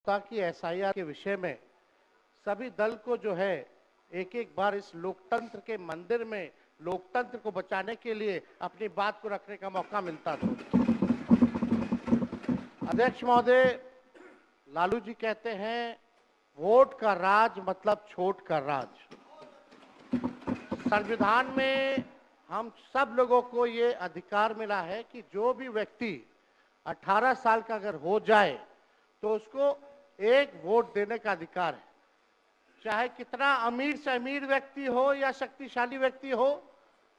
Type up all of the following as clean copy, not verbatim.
ताकि एसआईआर के विषय में सभी दल को जो है एक एक बार इस लोकतंत्र के मंदिर में लोकतंत्र को बचाने के लिए अपनी बात को रखने का मौका मिलता था। अध्यक्ष महोदय, लालू जी कहते हैं वोट का राज मतलब छोट का राज। संविधान में हम सब लोगों को ये अधिकार मिला है कि जो भी व्यक्ति 18 साल का अगर हो जाए तो उसको एक वोट देने का अधिकार है, चाहे कितना अमीर से अमीर व्यक्ति हो या शक्तिशाली व्यक्ति हो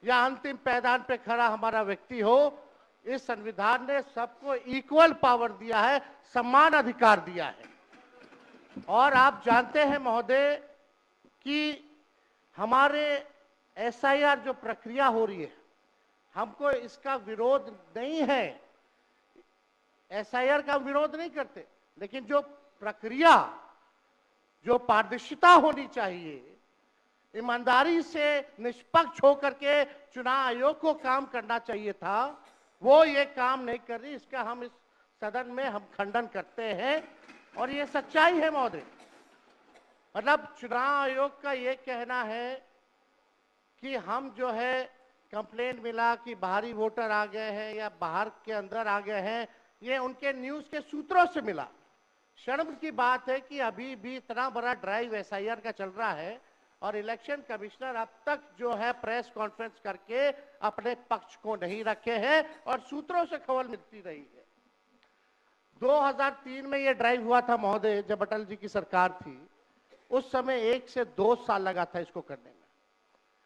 या अंतिम पायदान पे खड़ा हमारा व्यक्ति हो। इस संविधान ने सबको इक्वल पावर दिया है, समान अधिकार दिया है। और आप जानते हैं महोदय कि हमारे एसआईआर जो प्रक्रिया हो रही है, हमको इसका विरोध नहीं है, एसआईआर का विरोध नहीं करते, लेकिन जो प्रक्रिया, जो पारदर्शिता होनी चाहिए, ईमानदारी से निष्पक्ष होकर के चुनाव आयोग को काम करना चाहिए था, वो ये काम नहीं कर रही। इसका हम इस सदन में हम खंडन करते हैं और ये सच्चाई है महोदय। मतलब चुनाव आयोग का ये कहना है कि हम जो है कंप्लेंट मिला कि बाहरी वोटर आ गए हैं या बाहर के अंदर आ गए हैं, ये उनके न्यूज के सूत्रों से मिला। शर्म की बात है कि अभी भी इतना बड़ा ड्राइव एसआईआर का चल रहा है और इलेक्शन कमिश्नर अब तक जो है प्रेस कॉन्फ्रेंस करके अपने पक्ष को नहीं रखे हैं और सूत्रों से खबर मिलती रही है। 2003 में ये ड्राइव हुआ था महोदय, जब अटल जी की सरकार थी, उस समय 1 से 2 साल लगा था इसको करने में,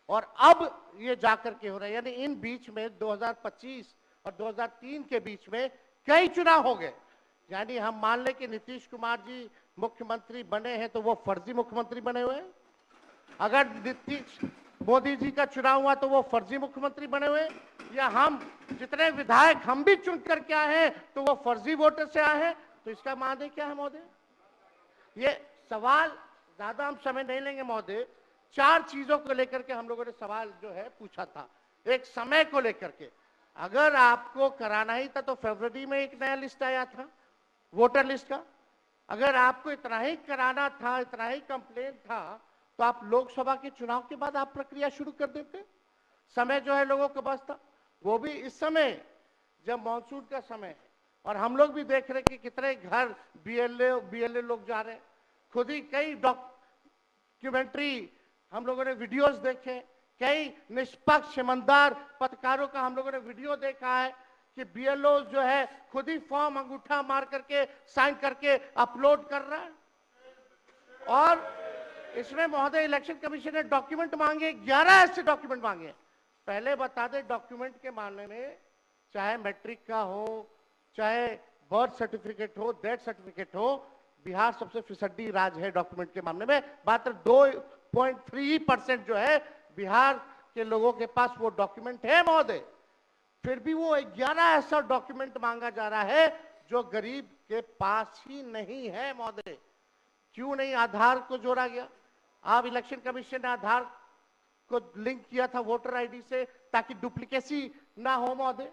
और अब ये जाकर के हो रहा है। यानी इन बीच में 2025 और 2003 के बीच में कई चुनाव हो गए। यानी हम मान लें कि नीतीश कुमार जी मुख्यमंत्री बने हैं तो वो फर्जी मुख्यमंत्री बने हुए हैं। अगर नीतीश मोदी जी का चुनाव हुआ तो वो फर्जी मुख्यमंत्री बने हुए, या हम जितने विधायक हम भी चुन करके आए हैं तो वो फर्जी वोटर से आए हैं। तो इसका माने क्या है महोदय? ये सवाल ज्यादा हम समय नहीं लेंगे महोदय। 4 चीजों को लेकर के हम लोगों ने सवाल जो है पूछा था। एक समय को लेकर के, अगर आपको कराना ही था तो फरवरी में एक नया लिस्ट आया था वोटर लिस्ट का। अगर आपको इतना ही कराना था, इतना ही कंप्लेंट था, तो आप लोकसभा के चुनाव के बाद आप प्रक्रिया शुरू कर देते। समय जो है लोगों के पास था, वो भी इस समय जब मानसून का समय है और हम लोग भी देख रहे कि कितने घर बीएलए लोग जा रहे हैं। खुद ही कई डॉक्यूमेंट्री हम लोगों ने वीडियोस देखे, कई निष्पक्ष ईमानदार पत्रकारों का हम लोगों ने वीडियो देखा है कि बीएलओ जो है खुद ही फॉर्म अंगूठा मार करके साइन करके अपलोड कर रहा है। और इसमें महोदय इलेक्शन कमीशन ने डॉक्यूमेंट मांगे, 11 ऐसे डॉक्यूमेंट मांगे। पहले बता दें, डॉक्यूमेंट के मामले में चाहे मैट्रिक का हो, चाहे बर्थ सर्टिफिकेट हो, डेथ सर्टिफिकेट हो, बिहार सबसे फिसड्डी राज्य है डॉक्यूमेंट के मामले में। मात्र 2.3% जो है बिहार के लोगों के पास वो डॉक्यूमेंट है महोदय। फिर भी वो 11 ऐसा डॉक्यूमेंट मांगा जा रहा है जो गरीब के पास ही नहीं है महोदय। क्यों नहीं आधार को जोड़ा गया? आप इलेक्शन कमीशन ने आधार को लिंक किया था वोटर आईडी से ताकि डुप्लीकेसी ना हो महोदय।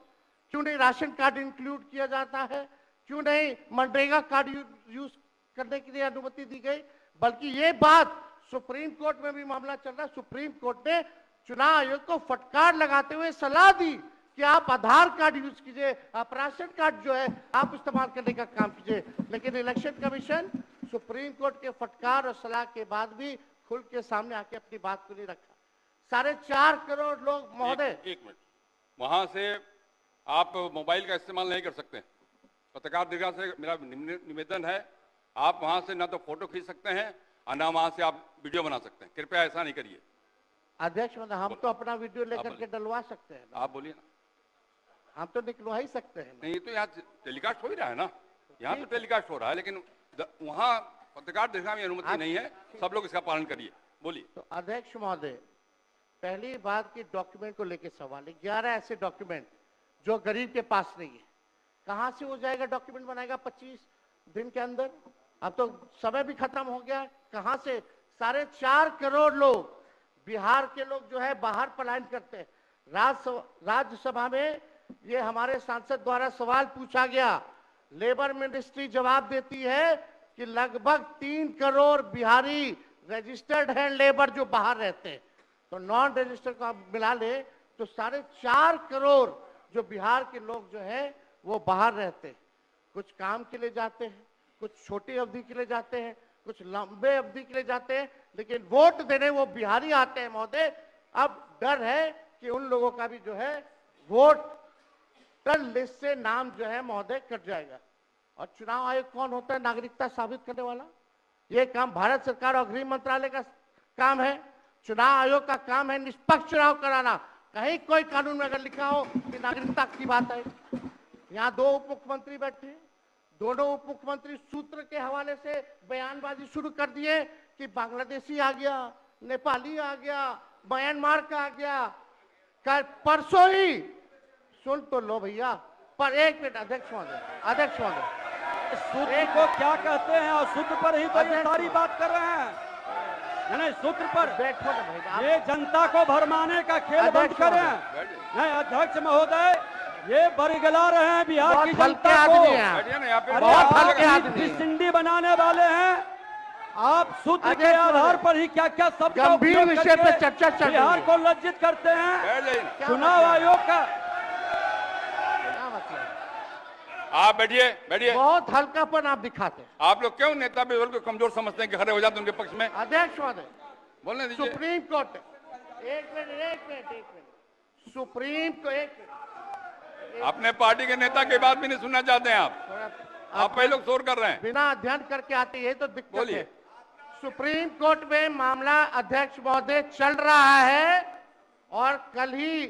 क्यों नहीं राशन कार्ड इंक्लूड किया जाता है? क्यों नहीं मनरेगा कार्ड यूज करने के लिए अनुमति दी गई? बल्कि ये बात सुप्रीम कोर्ट में भी मामला चल रहा है। सुप्रीम कोर्ट ने चुनाव आयोग को फटकार लगाते हुए सलाह दी कि आप आधार कार्ड यूज कीजिए, आप राशन कार्ड जो है आप इस्तेमाल करने का काम कीजिए। लेकिन इलेक्शन कमीशन सुप्रीम कोर्ट के फटकार और सलाह के बाद भी खुल के सामने आके अपनी बात को नहीं रखा। 4.5 करोड़ लोग महोदय, एक मिनट, वहां से आप मोबाइल का इस्तेमाल नहीं कर सकते। पत्रकार दीर्घा से मेरा निवेदन है, आप वहां से ना तो फोटो खींच सकते हैं और ना वहां से आप वीडियो बना सकते हैं। कृपया ऐसा नहीं करिए। अध्यक्ष महोदय, हम तो अपना वीडियो लेकर के डलवा सकते हैं। आप बोलिए ना। हम तो निकलवा ही सकते हैं। नहीं, तो यहाँ टेलीकास्ट हो ही रहा है ना, यहाँ तो टेलीकास्ट हो रहा है, लेकिन वहाँ पत्रकार दीर्घा में अनुमति नहीं है। सब लोग इसका पालन करिए। बोलिए। तो अध्यक्ष महोदय, पहली बात की डॉक्यूमेंट को लेकर सवाल है। 11 ऐसे डॉक्यूमेंट जो गरीब के पास नहीं है, कहां से हो जाएगा? डॉक्यूमेंट बनाएगा 25 दिन के अंदर? अब तो समय भी खत्म हो गया है। कहां से? 4.5 करोड़ लोग बिहार के लोग जो है बाहर पलायन करते हैं। राज्यसभा में ये हमारे सांसद द्वारा सवाल पूछा गया, लेबर मिनिस्ट्री जवाब देती है कि लगभग 3 करोड़ बिहारी रजिस्टर्ड हैं लेबर जो बाहर रहते हैं, तो नॉन रजिस्टर्ड को आप मिला ले तो 4.5 करोड़ जो बिहार के लोग जो है वो बाहर रहते हैं। कुछ काम के लिए जाते हैं, कुछ छोटी अवधि के लिए जाते हैं, कुछ लंबे अवधि के लिए जाते हैं, लेकिन वोट देने वो बिहारी आते हैं महोदय। अब डर है कि उन लोगों का भी जो है वोटर लिस्ट से नाम जो है महोदय कट जाएगा। और चुनाव आयोग कौन होता है नागरिकता साबित करने वाला? ये काम भारत सरकार और गृह मंत्रालय का काम है। चुनाव आयोग का काम है निष्पक्ष चुनाव कराना। कहीं कोई कानून में अगर लिखा हो कि नागरिकता की बात है। यहाँ 2 उप मुख्यमंत्री बैठे हैं, दोनों उप मुख्यमंत्री सूत्र के हवाले से बयानबाजी शुरू कर दिए कि बांग्लादेशी आ गया, नेपाली आ गया, म्यांमार का आ गया। कल परसों ही सुन तो लो भैया, पर एक मिनट अध्यक्ष महोदय, सूत्र को क्या कहते हैं और सूत्र पर ही तो ये सारी बात कर रहे हैं। नहीं, सूत्र पर बैठो ना भाई, ये जनता को भरमाने का खेल बंद करें। नहीं अध्यक्ष महोदय, ये बरगला रहे हैं बिहार की जनता को। बैठिए ना यहाँ पे। बहुत हल्के आप आदमी। सिंडी बनाने वाले हैं। आप सूत्र के आधार पर ही क्या क्या शब्द का गंभीर उपयोग विषय पे करके चर्चा चल रही बिहार है। को लज्जित करते हैं। बैठ जाइए। चुनाव आयोग का क्या मतलब? आप बैठिए, बैठिए। बहुत हल्कापन आप दिखाते हैं। आप लोग क्यों नेता बिजल को कमजोर समझते हैं कि खड़े हो जाते हैं उनके पक्ष में? अध्यक्ष महोदय, बोलने दीजिए। सुप्रीम कोर्ट, एक मिनट, सुप्रीम को एक मिनट, अपने पार्टी के नेता की बात भी नहीं सुनना चाहते हैं आप। थोड़ा आप पहले लोग शोर कर रहे हैं। बिना अध्ययन करके आते हैं तो दिक्कत बोलिए। है। सुप्रीम कोर्ट में मामला अध्यक्ष महोदय चल रहा है और कल ही